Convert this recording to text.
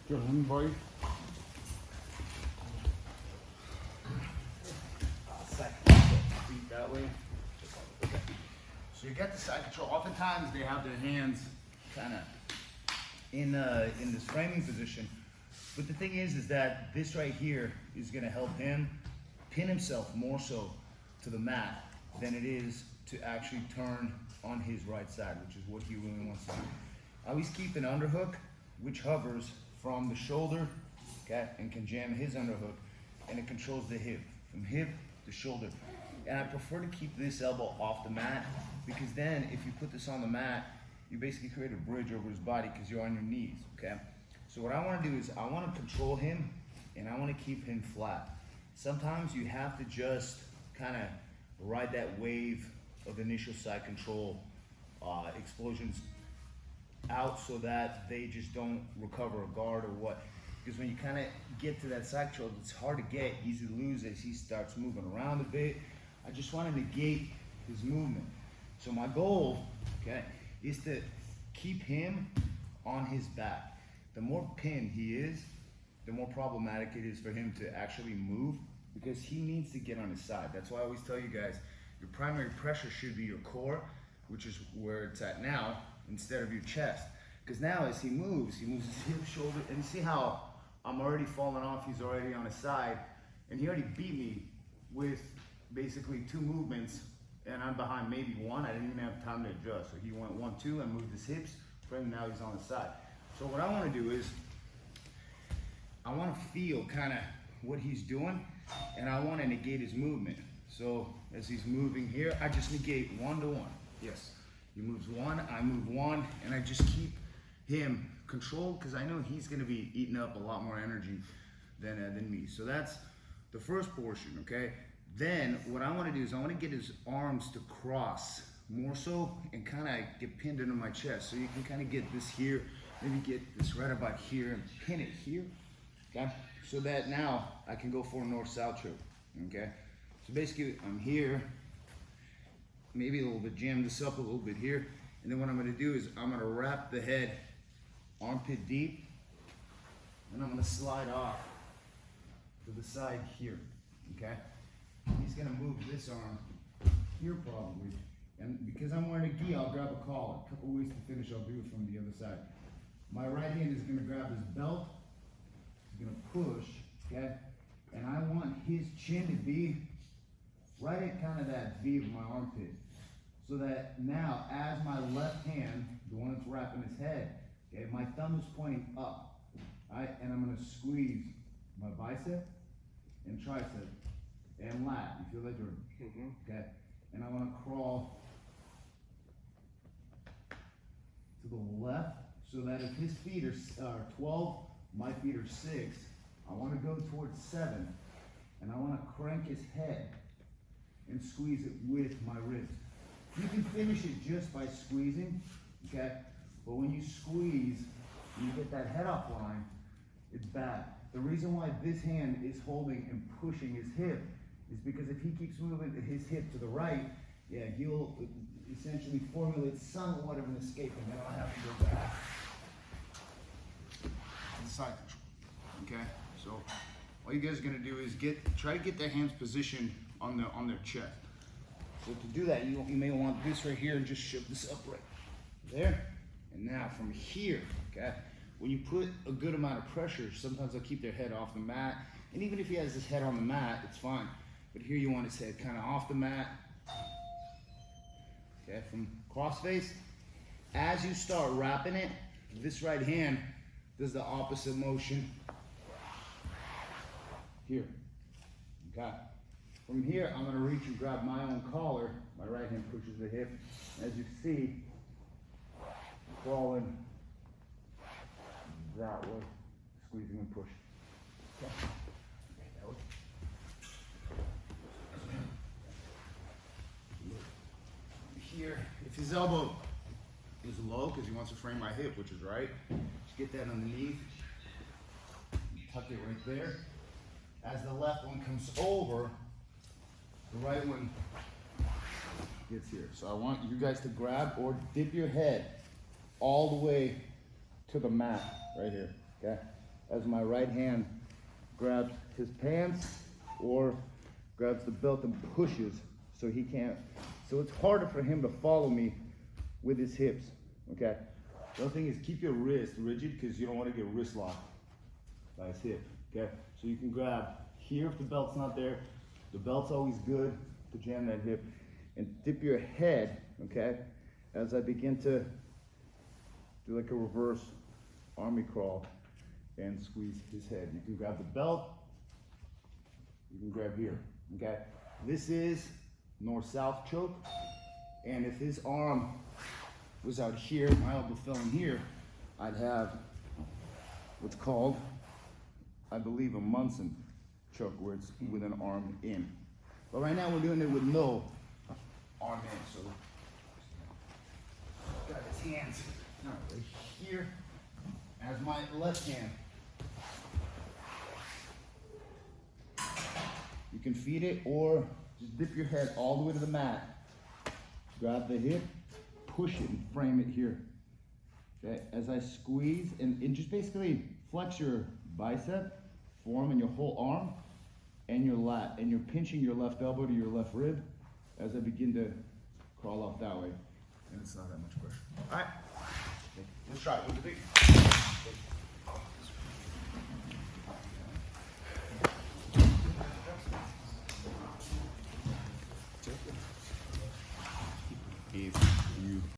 Good one, boy. Feet that way. Okay. So you got the side control. Oftentimes they have their hands Kind of in this framing position. But the thing is that this right here is going to help him pin himself more so to the mat than it is to actually turn on his right side, which is what he really wants to do. I always keep an underhook which hovers from the shoulder, okay, and can jam his underhook, and it controls the hip, from hip to shoulder. And I prefer to keep this elbow off the mat, because then if you put this on the mat, you basically create a bridge over his body because you're on your knees, okay? So what I want to do is I want to control him, and I want to keep him flat. Sometimes you have to just kind of ride that wave of initial side control explosions out so that they just don't recover a guard or what. Because when you kind of get to that side control, it's hard to get, easy to lose as he starts moving around a bit. I just want to negate his movement. So my goal, okay, is to keep him on his back. The more pinned he is, the more problematic it is for him to actually move, because he needs to get on his side. That's why I always tell you guys, your primary pressure should be your core, which is where it's at now, instead of your chest. Because now as he moves his hip, shoulder, and you see how I'm already falling off, he's already on his side, and he already beat me with basically 2 movements, and I'm behind maybe 1. I didn't even have time to adjust. So he went 1, 2, and moved his hips. For him, now he's on his side. So what I want to do is, I want to feel kind of what he's doing, and I want to negate his movement. So as he's moving here, I just negate 1 to 1. Yes, he moves 1, I move 1, and I just keep him controlled, because I know he's going to be eating up a lot more energy than me. So that's the first portion, okay? Then what I want to do is I want to get his arms to cross more so and kind of get pinned into my chest. So you can kind of get this here, maybe get this right about here and pin it here, okay? So that now I can go for a north-south choke, okay? So basically I'm here, maybe a little bit, jam this up a little bit here, and then what I'm going to do is I'm going to wrap the head armpit deep, and I'm going to slide off to the side here, okay? He's going to move this arm here probably, and because I'm wearing a gi, I'll grab a collar. A couple ways to finish, I'll do it from the other side. My right hand is going to grab his belt, he's going to push, okay? And I want his chin to be right at kind of that V of my armpit, so that now as my left hand, the one that's wrapping his head, okay, my thumb is pointing up, right? And I'm going to squeeze my bicep and tricep and lat. You feel that, Jordan? Okay. And I want to crawl to the left, so that if his feet are 12, my feet are 6, I want to go towards 7, and I want to crank his head and squeeze it with my wrist. You can finish it just by squeezing, okay? But when you squeeze, and you get that head off line, it's bad. The reason why this hand is holding and pushing his hip is because if he keeps moving his hip to the right, yeah, he'll essentially formulate somewhat of an escape, and then I'll have to go back to the side control, okay? So all you guys are gonna do is try to get their hands positioned on their chest. So to do that, you may want this right here and just shove this up right there. And now from here, okay, when you put a good amount of pressure, sometimes they'll keep their head off the mat. And even if he has his head on the mat, it's fine. But here you want his head kind of off the mat. Okay, from cross face. As you start wrapping it, this right hand does the opposite motion here, okay? From here, I'm gonna reach and grab my own collar. My right hand pushes the hip. As you see, crawling that way, squeezing and pushing. Okay. That way. Here, if his elbow is low, because he wants to frame my hip, which is right, just get that underneath, tuck it right there. As the left one comes over, the right one gets here. So I want you guys to grab or dip your head all the way to the mat right here, okay? as my right hand grabs his pants or grabs the belt and pushes so he can't. So it's harder for him to follow me with his hips, okay? The other thing is keep your wrist rigid because you don't want to get wrist locked by his hip, okay? So you can grab here if the belt's not there. The belt's always good to jam that hip. And dip your head, okay, as I begin to do like a reverse army crawl and squeeze his head. You can grab the belt, you can grab here, okay? This is north-south choke, and if his arm was out here, my elbow fell in here, I'd have what's called, I believe, a Munson choke, where it's with an arm in. But right now we're doing it with no arm in, so got his hands right here as my left hand. You can feed it or just dip your head all the way to the mat. Grab the hip, push it and frame it here. Okay, as I squeeze and just basically flex your bicep, forearm and your whole arm and your lat, and you're pinching your left elbow to your left rib as I begin to crawl off that way. And it's not that much pressure. All right, let's try it. What do you think?